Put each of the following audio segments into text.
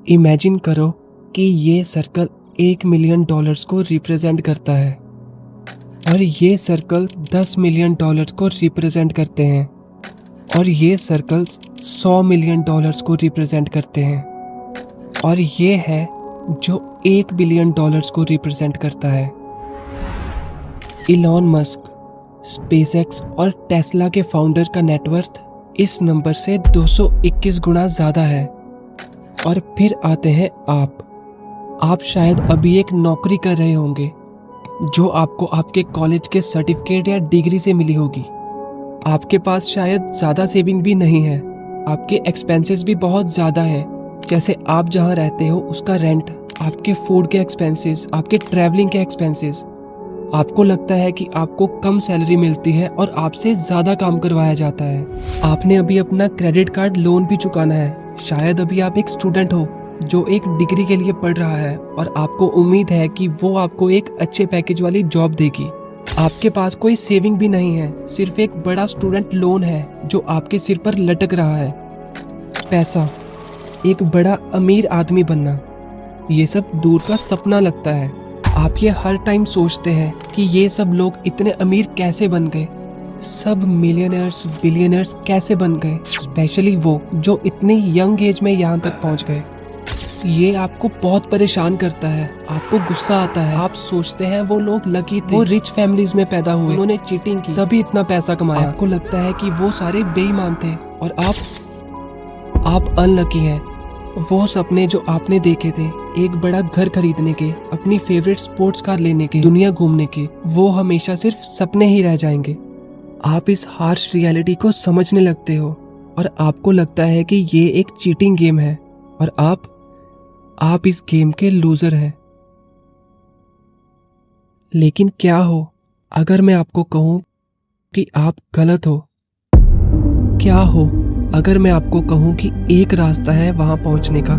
Imagine करो कि ये सर्कल $1 मिलियन को रिप्रेजेंट करता है और ये सर्कल $10 मिलियन को रिप्रेजेंट करते हैं और ये सर्कल्स $100 मिलियन को रिप्रेजेंट करते हैं और ये है जो $1 बिलियन को रिप्रेजेंट करता है। इलॉन मस्क, स्पेसएक्स और टेस्ला के फाउंडर का नेटवर्थ इस नंबर से 221 गुना ज़्यादा है। और फिर आते हैं आप शायद अभी एक नौकरी कर रहे होंगे जो आपको आपके कॉलेज के सर्टिफिकेट या डिग्री से मिली होगी। आपके पास शायद ज़्यादा सेविंग भी नहीं है, आपके एक्सपेंसेस भी बहुत ज़्यादा है, जैसे आप जहाँ रहते हो उसका रेंट, आपके फूड के एक्सपेंसेस, आपके ट्रैवलिंग के एक्सपेंसेस। आपको लगता है कि आपको कम सैलरी मिलती है और आपसे ज़्यादा काम करवाया जाता है। आपने अभी अपना क्रेडिट कार्ड लोन भी चुकाना है। शायद अभी आप एक स्टूडेंट हो जो एक डिग्री के लिए पढ़ रहा है और आपको उम्मीद है कि वो आपको एक अच्छे पैकेज वाली जॉब देगी। आपके पास कोई सेविंग भी नहीं है, सिर्फ एक बड़ा स्टूडेंट लोन है जो आपके सिर पर लटक रहा है। पैसा, एक बड़ा अमीर आदमी बनना, ये सब दूर का सपना लगता है। आप ये हर टाइम सोचते हैं कि ये सब लोग इतने अमीर कैसे बन गए, सब मिलियनर्स बिलियनर्स कैसे बन गए, स्पेशली वो जो इतनी यंग एज में यहाँ तक पहुँच गए। ये आपको बहुत परेशान करता है, आपको गुस्सा आता है। आप सोचते हैं वो लोग लकी थे, वो रिच फैमिलीज में पैदा हुए, उन्होंने चीटिंग की तभी इतना पैसा कमाया। आपको लगता है कि वो सारे बेईमान थे और आप अनलकी हैं। वो सपने जो आपने देखे थे, एक बड़ा घर खरीदने के, अपनी फेवरेट स्पोर्ट्स कार लेने के, दुनिया घूमने के, वो हमेशा सिर्फ सपने ही रह जाएंगे। आप इस हार्श रियलिटी को समझने लगते हो और आपको लगता है कि ये एक चीटिंग गेम है और आप इस गेम के लूजर हैं। लेकिन क्या हो अगर मैं आपको कहूं कि आप गलत हो? क्या हो अगर मैं आपको कहूं कि एक रास्ता है वहां पहुंचने का,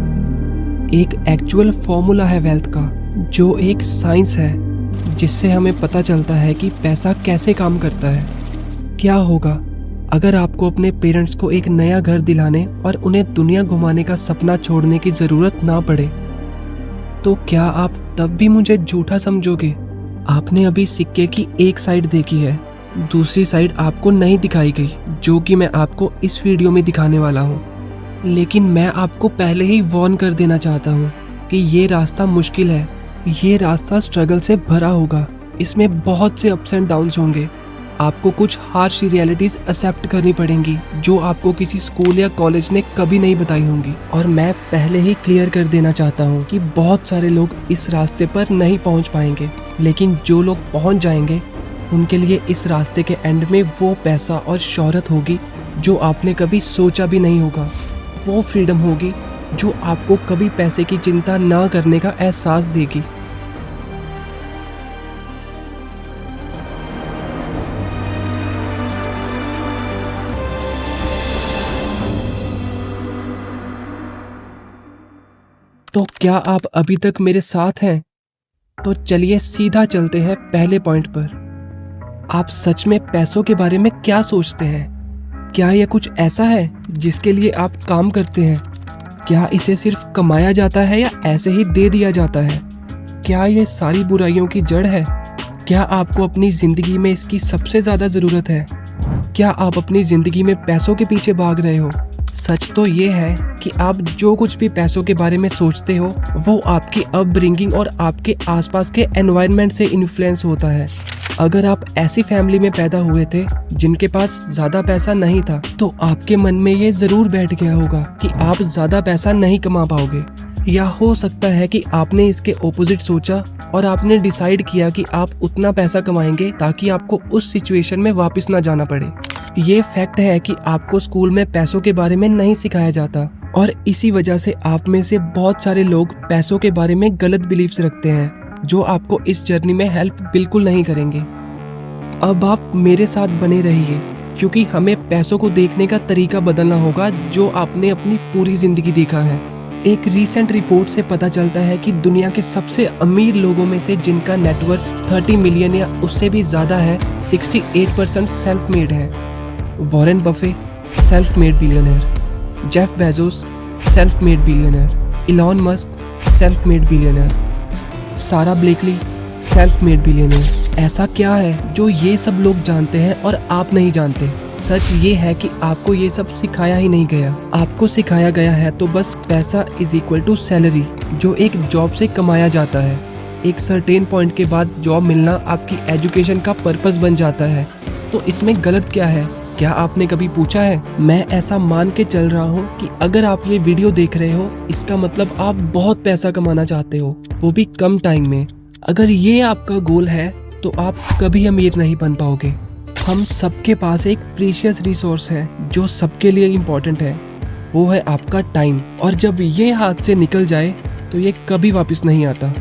एक एक्चुअल फॉर्मूला है वेल्थ का, जो एक साइंस है जिससे हमें पता चलता है कि पैसा कैसे काम करता है? क्या होगा अगर आपको अपने पेरेंट्स को एक नया घर दिलाने और उन्हें दुनिया घुमाने का सपना छोड़ने की ज़रूरत ना पड़े? तो क्या आप तब भी मुझे झूठा समझोगे? आपने अभी सिक्के की एक साइड देखी है, दूसरी साइड आपको नहीं दिखाई गई, जो कि मैं आपको इस वीडियो में दिखाने वाला हूँ। लेकिन मैं आपको पहले ही वार्न कर देना चाहता हूँ कि ये रास्ता मुश्किल है, ये रास्ता स्ट्रगल से भरा होगा, इसमें बहुत से अप्स एंड डाउन्स होंगे। आपको कुछ हार्श रियलिटीज एक्सेप्ट करनी पड़ेंगी जो आपको किसी स्कूल या कॉलेज ने कभी नहीं बताई होंगी। और मैं पहले ही क्लियर कर देना चाहता हूँ कि बहुत सारे लोग इस रास्ते पर नहीं पहुँच पाएंगे, लेकिन जो लोग पहुँच जाएंगे उनके लिए इस रास्ते के एंड में वो पैसा और शोहरत होगी जो आपने कभी सोचा भी नहीं होगा। वो फ्रीडम होगी जो आपको कभी पैसे की चिंता ना करने का एहसास देगी। तो क्या आप अभी तक मेरे साथ हैं? तो चलिए सीधा चलते हैं पहले पॉइंट पर। आप सच में पैसों के बारे में क्या सोचते हैं? क्या यह कुछ ऐसा है जिसके लिए आप काम करते हैं? क्या इसे सिर्फ कमाया जाता है या ऐसे ही दे दिया जाता है? क्या ये सारी बुराइयों की जड़ है? क्या आपको अपनी जिंदगी में इसकी सबसे ज्यादा जरूरत है? क्या आप अपनी जिंदगी में पैसों के पीछे भाग रहे हो? सच तो ये है कि आप जो कुछ भी पैसों के बारे में सोचते हो वो आपकी अपब्रिंगिंग और आपके आसपास के एनवायरनमेंट से इन्फ्लुएंस होता है। अगर आप ऐसी फैमिली में पैदा हुए थे जिनके पास ज्यादा पैसा नहीं था, तो आपके मन में ये जरूर बैठ गया होगा कि आप ज्यादा पैसा नहीं कमा पाओगे। या हो सकता है कि आपने इसके ऑपोजिट सोचा और आपने डिसाइड किया कि आप उतना पैसा कमाएंगे ताकि आपको उस सिचुएशन में वापस ना जाना पड़े। ये फैक्ट है कि आपको स्कूल में पैसों के बारे में नहीं सिखाया जाता और इसी वजह से आप में से बहुत सारे लोग पैसों के बारे में गलत बिलीफ्स रखते हैं जो आपको इस जर्नी में हेल्प बिल्कुल नहीं करेंगे। अब आप मेरे साथ बने रहिए क्योंकि हमें पैसों को देखने का तरीका बदलना होगा जो आपने अपनी पूरी जिंदगी देखा है। एक रीसेंट रिपोर्ट से पता चलता है कि दुनिया के सबसे अमीर लोगों में से जिनका नेटवर्थ 30 मिलियन या उससे भी ज्यादा है, 68% सेल्फ मेड है। Warren Buffett self made billionaire, Jeff Bezos self made billionaire, Elon Musk self made billionaire, सारा ब्लेकली सेल्फ मेड बिलियनर। ऐसा क्या है जो ये सब लोग जानते हैं और आप नहीं जानते? सच ये है कि आपको ये सब सिखाया ही नहीं गया। आपको सिखाया गया है तो बस पैसा इज इक्वल टू सैलरी, जो एक जॉब से कमाया जाता है। एक सर्टेन पॉइंट के बाद जॉब मिलना आपकी एजुकेशन का पर्पस बन जाता है। तो इसमें गलत क्या है? क्या आपने कभी पूछा है? मैं ऐसा मान के चल रहा हूँ कि अगर आप ये वीडियो देख रहे हो, इसका मतलब आप बहुत पैसा कमाना चाहते हो, वो भी कम टाइम में। अगर ये आपका गोल है तो आप कभी अमीर नहीं बन पाओगे। हम सबके पास एक प्रीशियस रिसोर्स है जो सबके लिए इम्पोर्टेंट है, वो है आपका टाइम। और जब ये हाथ से निकल जाए तो ये कभी वापस नहीं आता।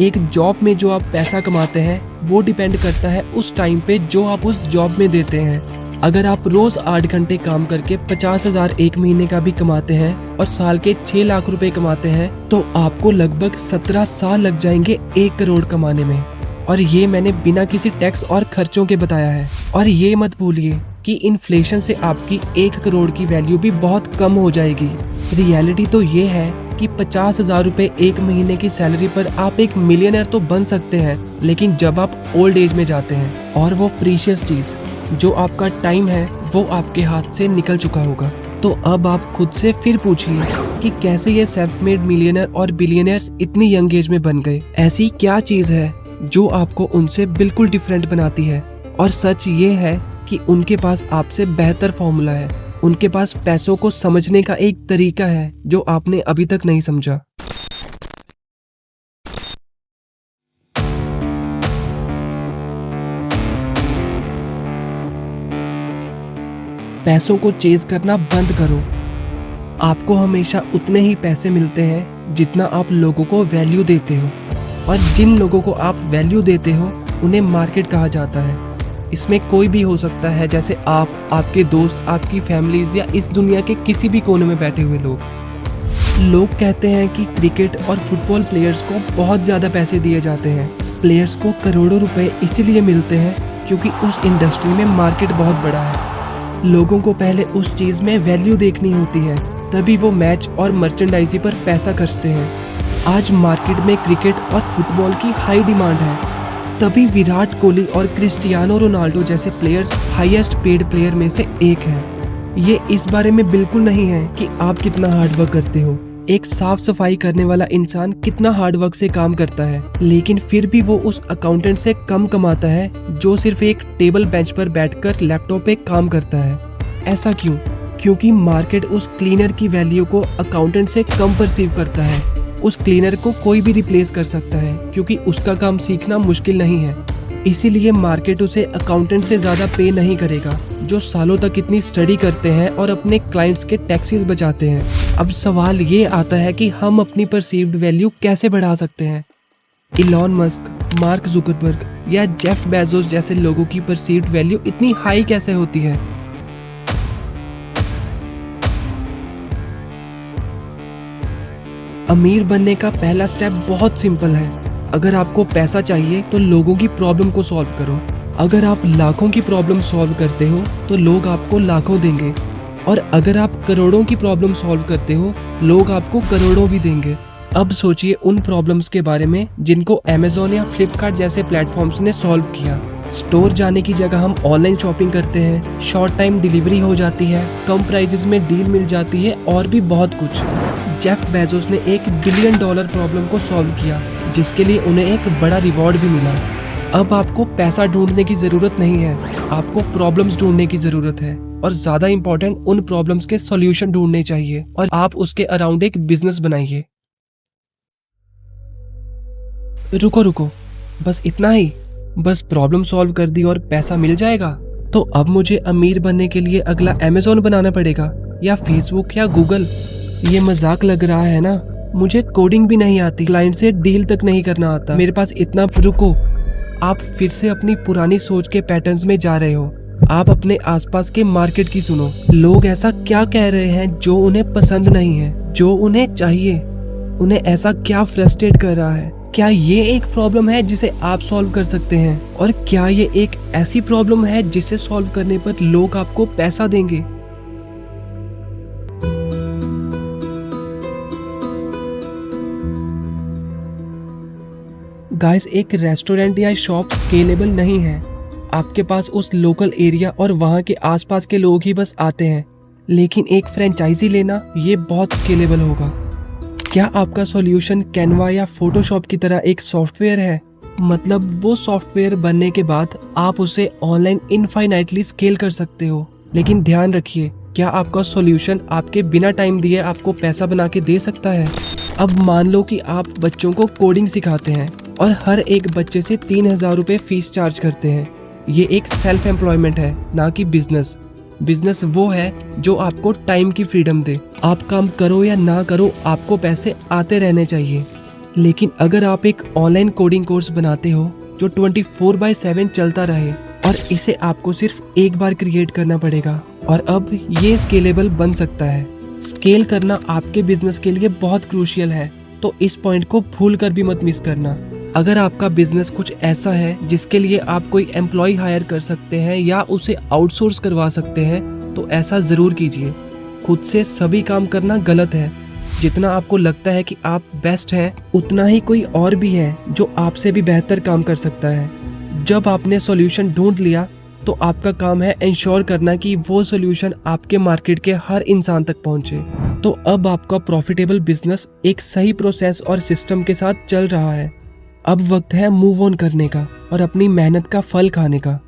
एक जॉब में जो आप पैसा कमाते हैं वो डिपेंड करता है उस टाइम पे जो आप उस जॉब में देते हैं। अगर आप रोज 8 घंटे काम करके 50,000 एक महीने का भी कमाते हैं और साल के 6 लाख रुपए कमाते हैं तो आपको लगभग 17 साल लग जाएंगे 1 करोड़ कमाने में। और ये मैंने बिना किसी टैक्स और खर्चों के बताया है। और ये मत भूलिए कि इन्फ्लेशन से आपकी 1 करोड़ की वैल्यू भी बहुत कम हो जाएगी। रियलिटी तो ये है कि 50,000 रुपए एक महीने की सैलरी पर आप एक मिलियनर तो बन सकते हैं, लेकिन जब आप ओल्ड एज में जाते हैं और वो प्रीशियस चीज जो आपका टाइम है वो आपके हाथ से निकल चुका होगा। तो अब आप खुद से फिर पूछिए कि कैसे ये सेल्फ मेड मिलियनर और बिलियनर्स इतनी यंग एज में बन गए। ऐसी क्या चीज है जो आपको उनसे बिल्कुल डिफरेंट बनाती है? और सच ये है कि उनके पास आपसे बेहतर फॉर्मूला है। उनके पास पैसों को समझने का एक तरीका है जो आपने अभी तक नहीं समझा। पैसों को चेज करना बंद करो। आपको हमेशा उतने ही पैसे मिलते हैं जितना आप लोगों को वैल्यू देते हो, और जिन लोगों को आप वैल्यू देते हो उन्हें मार्केट कहा जाता है। इसमें कोई भी हो सकता है, जैसे आप, आपके दोस्त, आपकी फैमिलीज या इस दुनिया के किसी भी कोने में बैठे हुए लोग। लोग कहते हैं कि क्रिकेट और फुटबॉल प्लेयर्स को बहुत ज़्यादा पैसे दिए जाते हैं। प्लेयर्स को करोड़ों रुपए इसीलिए मिलते हैं क्योंकि उस इंडस्ट्री में मार्केट बहुत बड़ा है। लोगों को पहले उस चीज़ में वैल्यू देखनी होती है, तभी वो मैच और मर्चेंडाइजी पर पैसा खर्चते हैं। आज मार्केट में क्रिकेट और फुटबॉल की हाई डिमांड है, तभी विराट कोहली और क्रिस्टियानो रोनाल्डो जैसे प्लेयर्स हाईएस्ट पेड प्लेयर में से एक हैं। ये इस बारे में बिल्कुल नहीं है कि आप कितना हार्डवर्क करते हो। एक साफ सफाई करने वाला इंसान कितना हार्डवर्क से काम करता है, लेकिन फिर भी वो उस अकाउंटेंट से कम कमाता है जो सिर्फ एक टेबल बेंच पर बैठकर लैपटॉप पे काम करता है। ऐसा क्यों? क्योंकि मार्केट उस क्लीनर की वैल्यू को अकाउंटेंट से कम परसीव करता है। उस क्लीनर को कोई भी रिप्लेस कर सकता है क्योंकि उसका काम सीखना मुश्किल नहीं है। इसीलिए मार्केट उसे अकाउंटेंट से ज़्यादा पे नहीं करेगा जो सालों तक इतनी स्टडी करते हैं और अपने क्लाइंट्स के टैक्सेस बचाते हैं। अब सवाल ये आता है कि हम अपनी परसीव्ड वैल्यू कैसे बढ़ा सकते हैं? इलॉन मस्क, मार्क जुकरबर्ग या जेफ बेजोस जैसे लोगों की परसीव्ड वैल्यू इतनी हाई कैसे होती है? अमीर बनने का पहला स्टेप बहुत सिंपल है। अगर आपको पैसा चाहिए तो लोगों की प्रॉब्लम को सॉल्व करो। अगर आप लाखों की प्रॉब्लम सॉल्व करते हो तो लोग आपको लाखों देंगे, और अगर आप करोड़ों की प्रॉब्लम सॉल्व करते हो लोग आपको करोड़ों भी देंगे। अब सोचिए उन प्रॉब्लम्स के बारे में जिनको अमेज़न या फ्लिपकार्ट जैसे प्लेटफॉर्म्स ने सॉल्व किया। स्टोर जाने की जगह हम ऑनलाइन शॉपिंग करते हैं, शॉर्ट टाइम डिलीवरी हो जाती है, कम प्राइसेस में डील मिल जाती है और भी बहुत कुछ। जेफ बेजोस ने $1 बिलियन प्रॉब्लम को सॉल्व किया, जिसके लिए उन्हें एक बड़ा रिवॉर्ड भी मिला। अब आपको पैसा ढूंढने की जरूरत नहीं है, आपको प्रॉब्लम्स ढूंढने की जरूरत है, और ज्यादा इंपॉर्टेंट उन प्रॉब्लम्स के सॉल्यूशन ढूंढने चाहिए और आप उसके अराउंड एक बिजनेस बनाइए। रुको, बस इतना ही? बस प्रॉब्लम सॉल्व कर दी और पैसा मिल जाएगा? तो अब मुझे अमीर बनने के लिए अगला अमेज़न बनाना पड़ेगा या फेसबुक या गूगल? ये मजाक लग रहा है ना? मुझे कोडिंग भी नहीं आती, क्लाइंट से डील तक नहीं करना आता, मेरे पास इतना। रुको, आप फिर से अपनी पुरानी सोच के पैटर्न्स में जा रहे हो। आप अपने आसपास के मार्केट की सुनो। लोग ऐसा क्या कह रहे हैं जो उन्हें पसंद नहीं है, जो उन्हें चाहिए? उन्हें ऐसा क्या फ्रस्ट्रेट कर रहा है? क्या ये एक प्रॉब्लम है जिसे आप सॉल्व कर सकते हैं? और क्या ये एक ऐसी प्रॉब्लम है जिसे सॉल्व करने पर लोग आपको पैसा देंगे? गाइस, एक रेस्टोरेंट या शॉप स्केलेबल नहीं है। आपके पास उस लोकल एरिया और वहाँ के आसपास के लोग ही बस आते हैं, लेकिन एक फ्रेंचाइजी लेना ये बहुत स्केलेबल होगा। क्या आपका सॉल्यूशन कैनवा या फोटोशॉप की तरह एक सॉफ्टवेयर है? मतलब वो सॉफ्टवेयर बनने के बाद आप उसे ऑनलाइन इनफाइनाइटली स्केल कर सकते हो। लेकिन ध्यान रखिए, क्या आपका सॉल्यूशन आपके बिना टाइम दिए आपको पैसा बना के दे सकता है? अब मान लो कि आप बच्चों को कोडिंग सिखाते हैं और हर एक बच्चे से 3,000 रुपये फीस चार्ज करते हैं। ये एक सेल्फ एम्प्लॉयमेंट है, ना कि बिजनेस। बिजनेस वो है जो आपको टाइम की फ्रीडम दे। आप काम करो या ना करो, आपको पैसे आते रहने चाहिए। लेकिन अगर आप एक ऑनलाइन कोडिंग कोर्स बनाते हो जो 24/7 चलता रहे और इसे आपको सिर्फ एक बार क्रिएट करना पड़ेगा, और अब ये स्केलेबल बन सकता है। स्केल करना आपके बिजनेस के लिए बहुत क्रूशियल है, तो इस पॉइंट को भूल कर भी मत मिस करना। अगर आपका बिजनेस कुछ ऐसा है जिसके लिए आप कोई एम्प्लॉय हायर कर सकते हैं या उसे आउटसोर्स करवा सकते हैं, तो ऐसा जरूर कीजिए। खुद से सभी काम करना गलत है। जितना आपको लगता है कि आप बेस्ट हैं, उतना ही कोई और भी है जो आपसे भी बेहतर काम कर सकता है। जब आपने सॉल्यूशन ढूंढ लिया, तो आपका काम है इंश्योर करना कि वो सॉल्यूशन आपके मार्केट के हर इंसान तक पहुंचे। तो अब आपका प्रॉफिटेबल बिजनेस एक सही प्रोसेस और सिस्टम के साथ चल रहा है। अब वक्त है मूव ऑन करने का और अपनी मेहनत का फल खाने का।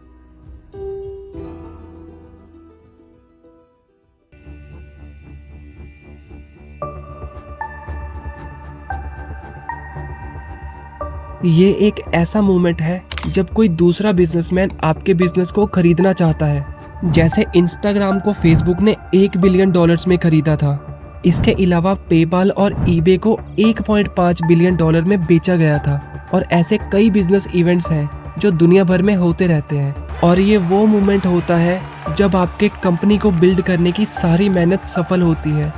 ये एक ऐसा मोमेंट है जब कोई दूसरा बिजनेसमैन आपके बिजनेस को खरीदना चाहता है। जैसे इंस्टाग्राम को फेसबुक ने $1 बिलियन में खरीदा था। इसके अलावा पेपाल और ईबे को $1.5 बिलियन में बेचा गया था। और ऐसे कई बिजनेस इवेंट्स हैं जो दुनिया भर में होते रहते हैं। और ये वो मोमेंट होता है जब आपके कंपनी को बिल्ड करने की सारी मेहनत सफल होती है।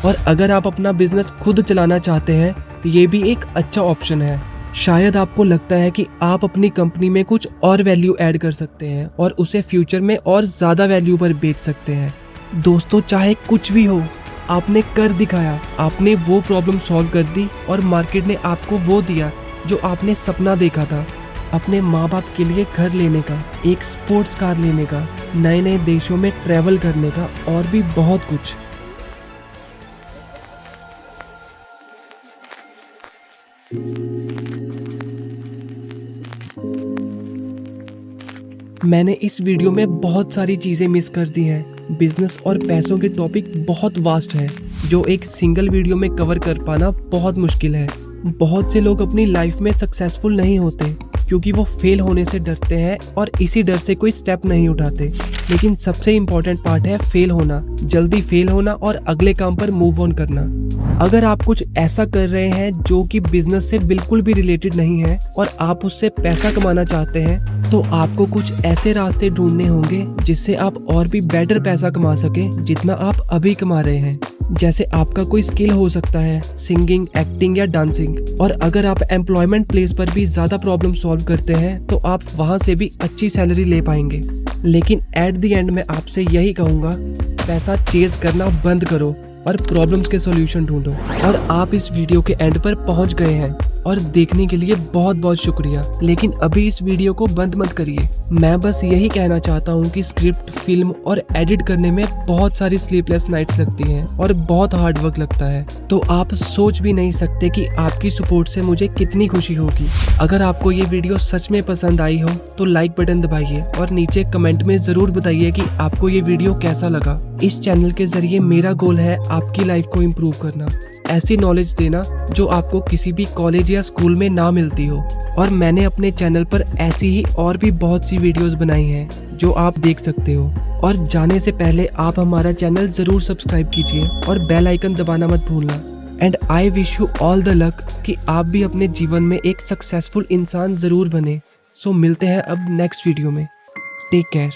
और अगर आप अपना बिजनेस खुद चलाना चाहते हैं, ये भी एक अच्छा ऑप्शन है। शायद आपको लगता है कि आप अपनी कंपनी में कुछ और वैल्यू ऐड कर सकते हैं और उसे फ्यूचर में और ज़्यादा वैल्यू पर बेच सकते हैं। दोस्तों, चाहे कुछ भी हो, आपने कर दिखाया। आपने वो प्रॉब्लम सॉल्व कर दी और मार्केट ने आपको वो दिया जो आपने सपना देखा था। अपने माँ बाप के लिए घर लेने का, एक स्पोर्ट्स कार लेने का, नए नए देशों में ट्रैवल करने का, और भी बहुत कुछ। मैंने इस वीडियो में बहुत सारी चीज़ें मिस कर दी हैं। बिजनेस और पैसों के टॉपिक बहुत वास्ट है, जो एक सिंगल वीडियो में कवर कर पाना बहुत मुश्किल है। बहुत से लोग अपनी लाइफ में सक्सेसफुल नहीं होते क्योंकि वो फेल होने से डरते हैं और इसी डर से कोई स्टेप नहीं उठाते। लेकिन सबसे इम्पोर्टेंट पार्ट है फेल होना, जल्दी फेल होना और अगले काम पर मूव ऑन करना। अगर आप कुछ ऐसा कर रहे हैं जो कि बिजनेस से बिल्कुल भी रिलेटेड नहीं है और आप उससे पैसा कमाना चाहते हैं, तो आपको कुछ ऐसे रास्ते ढूंढने होंगे जिससे आप और भी बेटर पैसा कमा सके जितना आप अभी कमा रहे हैं। जैसे आपका कोई स्किल हो सकता है, सिंगिंग, एक्टिंग या डांसिंग। और अगर आप एम्प्लॉयमेंट प्लेस पर भी ज़्यादा प्रॉब्लम सॉल्व करते हैं, तो आप वहाँ से भी अच्छी सैलरी ले पाएंगे। लेकिन एट द एंड मैं आपसे यही कहूँगा, पैसा चेज करना बंद करो और प्रॉब्लम्स के सॉल्यूशन ढूंढो। और आप इस वीडियो के एंड पर पहुंच गए हैं और देखने के लिए बहुत बहुत शुक्रिया। लेकिन अभी इस वीडियो को बंद मत करिए। मैं बस यही कहना चाहता हूँ कि स्क्रिप्ट, फिल्म और एडिट करने में बहुत सारी स्लीपलेस नाइट्स लगती हैं और बहुत हार्ड वर्क लगता है। तो आप सोच भी नहीं सकते कि आपकी सपोर्ट से मुझे कितनी खुशी होगी। अगर आपको ये वीडियो सच में पसंद आई हो तो लाइक बटन दबाइए और नीचे कमेंट में जरूर बताइए कि आपको ये वीडियो कैसा लगा। इस चैनल के जरिए मेरा गोल है आपकी लाइफ को इम्प्रूव करना, ऐसी नॉलेज देना जो आपको किसी भी कॉलेज या स्कूल में ना मिलती हो। और मैंने अपने चैनल पर ऐसी ही और भी बहुत सी वीडियोस बनाई हैं जो आप देख सकते हो। और जाने से पहले आप हमारा चैनल जरूर सब्सक्राइब कीजिए और बेल आइकन दबाना मत भूलना। And I wish you all the luck कि आप भी अपने जीवन में एक सक्सेसफुल इंसान जरूर बने। सो मिलते हैं अब नेक्स्ट वीडियो में। Take care.